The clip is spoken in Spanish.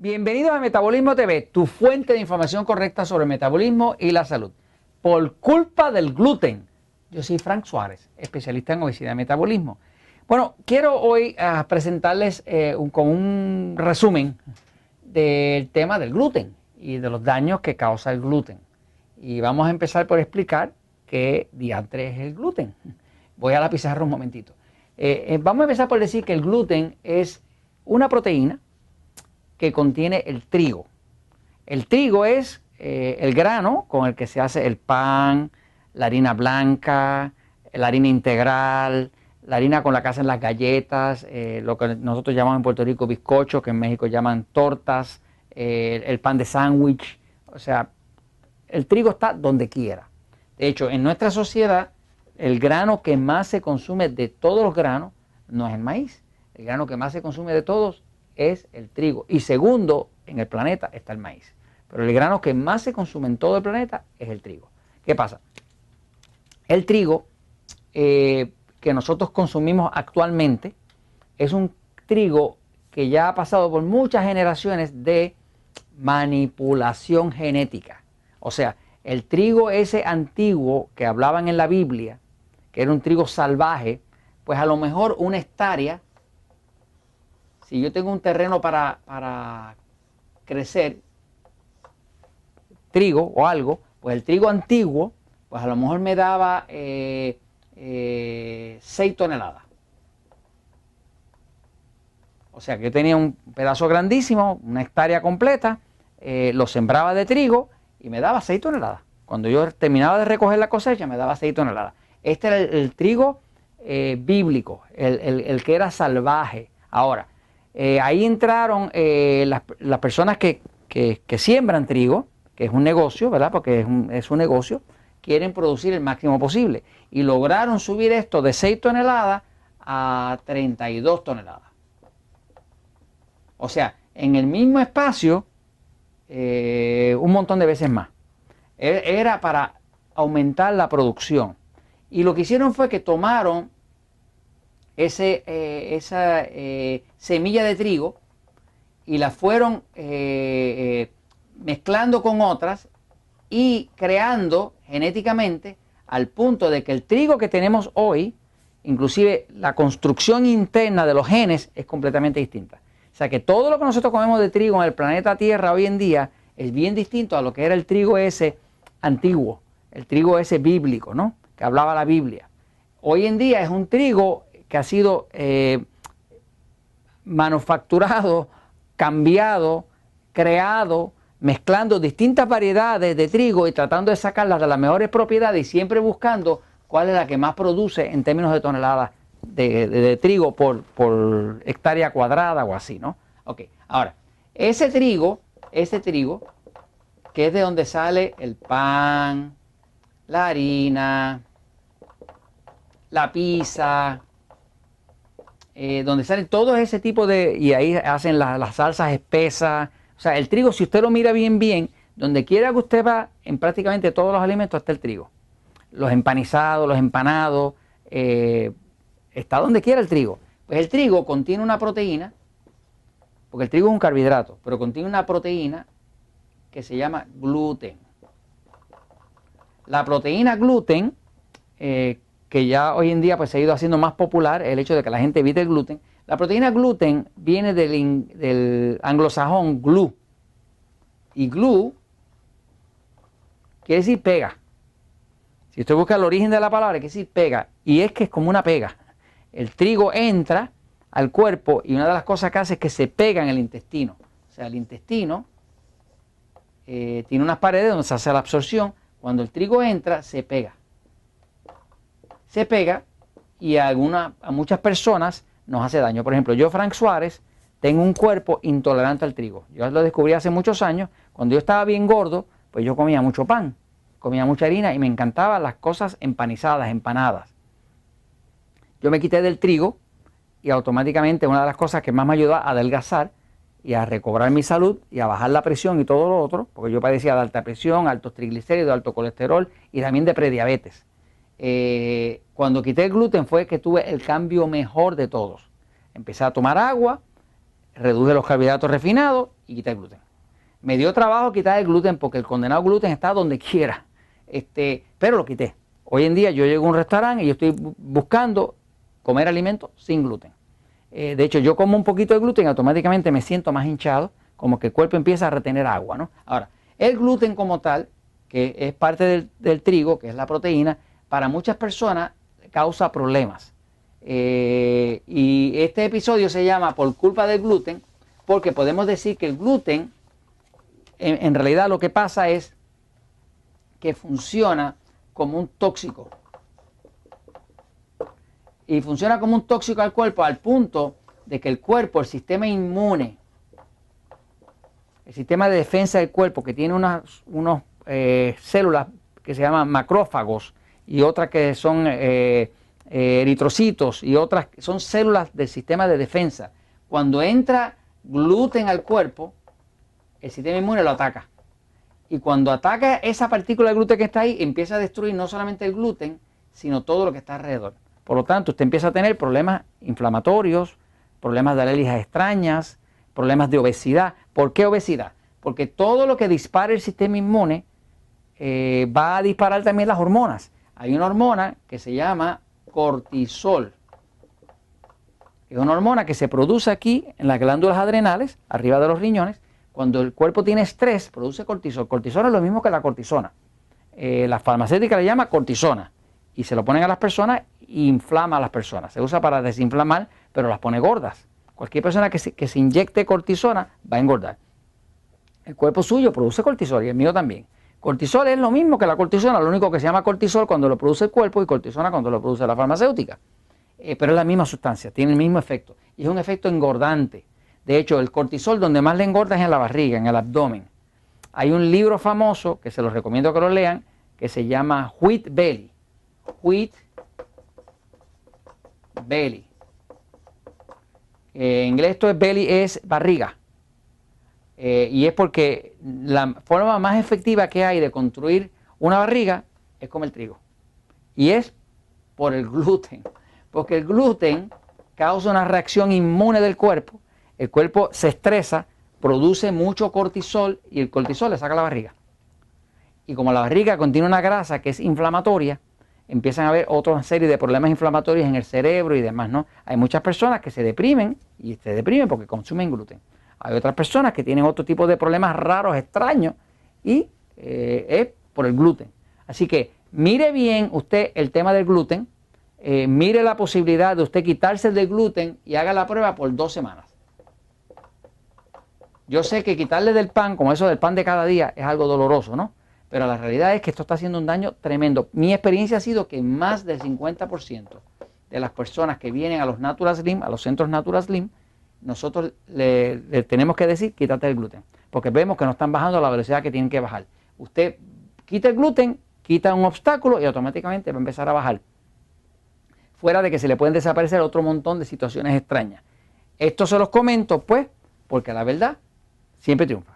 Bienvenidos a Metabolismo TV, tu fuente de información correcta sobre el metabolismo y la salud. Por culpa del gluten. Yo soy Frank Suárez, especialista en obesidad y metabolismo. Bueno, quiero hoy presentarles un resumen del tema del gluten y de los daños que causa el gluten. Y vamos a empezar por explicar qué diantre es el gluten. Voy a la pizarra un momentito. Vamos a empezar por decir que el gluten es una proteína que contiene el trigo. El trigo es el grano con el que se hace el pan, la harina blanca, la harina integral, la harina con la que hacen las galletas, lo que nosotros llamamos en Puerto Rico bizcocho, que en México llaman tortas, el pan de sándwich. O sea, el trigo está donde quiera. De hecho, en nuestra sociedad, el grano que más se consume de todos los granos no es el maíz. El grano que más se consume de todos es el trigo. Y segundo, en el planeta está el maíz. Pero el grano que más se consume en todo el planeta es el trigo. ¿Qué pasa? El trigo que nosotros consumimos actualmente es un trigo que ya ha pasado por muchas generaciones de manipulación genética. O sea, el trigo ese antiguo que hablaban en la Biblia, que era un trigo salvaje, pues a lo mejor una hectárea, si yo tengo un terreno para crecer trigo o algo, pues el trigo antiguo, pues a lo mejor me daba 6 toneladas. O sea que yo tenía un pedazo grandísimo, una hectárea completa, lo sembraba de trigo y me daba 6 toneladas. Cuando yo terminaba de recoger la cosecha me daba 6 toneladas. Este era el trigo bíblico, el que era salvaje. Ahora, ahí entraron las personas que siembran trigo, que es un negocio, ¿verdad? Porque es un negocio, quieren producir el máximo posible. Y lograron subir esto de 6 toneladas a 32 toneladas. O sea, en el mismo espacio, un montón de veces más. Era para aumentar la producción. Y lo que hicieron fue que tomaron esa semilla de trigo y la fueron mezclando con otras y creando genéticamente al punto de que el trigo que tenemos hoy, inclusive la construcción interna de los genes es completamente distinta. O sea que todo lo que nosotros comemos de trigo en el planeta Tierra hoy en día es bien distinto a lo que era el trigo ese antiguo, el trigo ese bíblico, ¿no? Que hablaba la Biblia. Hoy en día es un trigo que ha sido manufacturado, cambiado, creado, mezclando distintas variedades de trigo y tratando de sacarlas de las mejores propiedades y siempre buscando cuál es la que más produce en términos de toneladas de trigo por hectárea cuadrada o así, ¿no? Ok, ahora, ese trigo, que es de donde sale el pan, la harina, la pizza, donde sale todo ese tipo de... y ahí hacen las salsas espesas. O sea, el trigo, si usted lo mira bien, donde quiera que usted va, en prácticamente todos los alimentos está el trigo. Los empanizados, los empanados, está donde quiera el trigo. Pues el trigo contiene una proteína, porque el trigo es un carbohidrato, pero contiene una proteína que se llama gluten. La proteína gluten, que ya hoy en día pues se ha ido haciendo más popular, el hecho de que la gente evite el gluten. La proteína gluten viene del anglosajón glue. Y glue quiere decir pega. Si usted busca el origen de la palabra, quiere decir pega. Y es que es como una pega. El trigo entra al cuerpo y una de las cosas que hace es que se pega en el intestino. O sea, el intestino tiene unas paredes donde se hace la absorción. Cuando el trigo entra, se pega. Se pega y a muchas personas nos hace daño. Por ejemplo, yo, Frank Suárez, tengo un cuerpo intolerante al trigo. Yo lo descubrí hace muchos años. Cuando yo estaba bien gordo, pues yo comía mucho pan, comía mucha harina y me encantaban las cosas empanizadas, empanadas. Yo me quité del trigo y automáticamente una de las cosas que más me ayudó a adelgazar y a recobrar mi salud y a bajar la presión y todo lo otro, porque yo padecía de alta presión, altos triglicéridos, alto colesterol y también de prediabetes. Cuando quité el gluten fue que tuve el cambio mejor de todos. Empecé a tomar agua, reduje los carbohidratos refinados y quita el gluten. Me dio trabajo quitar el gluten porque el condenado gluten está donde quiera, pero lo quité. Hoy en día yo llego a un restaurante y yo estoy buscando comer alimentos sin gluten. De hecho, yo como un poquito de gluten y automáticamente me siento más hinchado, como que el cuerpo empieza a retener agua, ¿no? Ahora, el gluten como tal, que es parte del trigo, que es la proteína, para muchas personas causa problemas. Y este episodio se llama Por culpa del gluten, porque podemos decir que el gluten, en realidad lo que pasa es que funciona como un tóxico. Y funciona como un tóxico al cuerpo al punto de que el cuerpo, el sistema inmune, el sistema de defensa del cuerpo, que tiene unas células que se llaman macrófagos y otras que son eritrocitos y otras que son células del sistema de defensa. Cuando entra gluten al cuerpo, el sistema inmune lo ataca. Y cuando ataca esa partícula de gluten que está ahí, empieza a destruir no solamente el gluten, sino todo lo que está alrededor. Por lo tanto, usted empieza a tener problemas inflamatorios, problemas de alergias extrañas, problemas de obesidad. ¿Por qué obesidad? Porque todo lo que dispara el sistema inmune va a disparar también las hormonas. Hay una hormona que se llama cortisol. Es una hormona que se produce aquí en las glándulas adrenales, arriba de los riñones. Cuando el cuerpo tiene estrés, produce cortisol. Cortisol es lo mismo que la cortisona. La farmacéutica le llama cortisona y se lo ponen a las personas e inflama a las personas. Se usa para desinflamar, pero las pone gordas. Cualquier persona que se inyecte cortisona va a engordar. El cuerpo suyo produce cortisol y el mío también. Cortisol es lo mismo que la cortisona, lo único que se llama cortisol cuando lo produce el cuerpo y cortisona cuando lo produce la farmacéutica. Pero es la misma sustancia, tiene el mismo efecto y es un efecto engordante. De hecho, el cortisol donde más le engorda es en la barriga, en el abdomen. Hay un libro famoso que se los recomiendo que lo lean, que se llama Wheat Belly. Wheat Belly. En inglés esto es belly, es barriga. Y es porque la forma más efectiva que hay de construir una barriga es comer trigo. Y es por el gluten. Porque el gluten causa una reacción inmune del cuerpo. El cuerpo se estresa, produce mucho cortisol y el cortisol le saca la barriga. Y como la barriga contiene una grasa que es inflamatoria, empiezan a haber otra serie de problemas inflamatorios en el cerebro y demás, ¿no? Hay muchas personas que se deprimen y se deprimen porque consumen gluten. Hay otras personas que tienen otro tipo de problemas raros, extraños y es por el gluten. Así que mire bien usted el tema del gluten, mire la posibilidad de usted quitarse del gluten y haga la prueba por 2 semanas. Yo sé que quitarle del pan, como eso del pan de cada día, es algo doloroso, ¿no? Pero la realidad es que esto está haciendo un daño tremendo. Mi experiencia ha sido que más del 50% de las personas que vienen a los Natural Slim, a los centros Natural Slim, nosotros le tenemos que decir, quítate el gluten. Porque vemos que no están bajando a la velocidad que tienen que bajar. Usted quita el gluten, quita un obstáculo y automáticamente va a empezar a bajar. Fuera de que se le pueden desaparecer otro montón de situaciones extrañas. Esto se los comento, pues, porque la verdad siempre triunfa.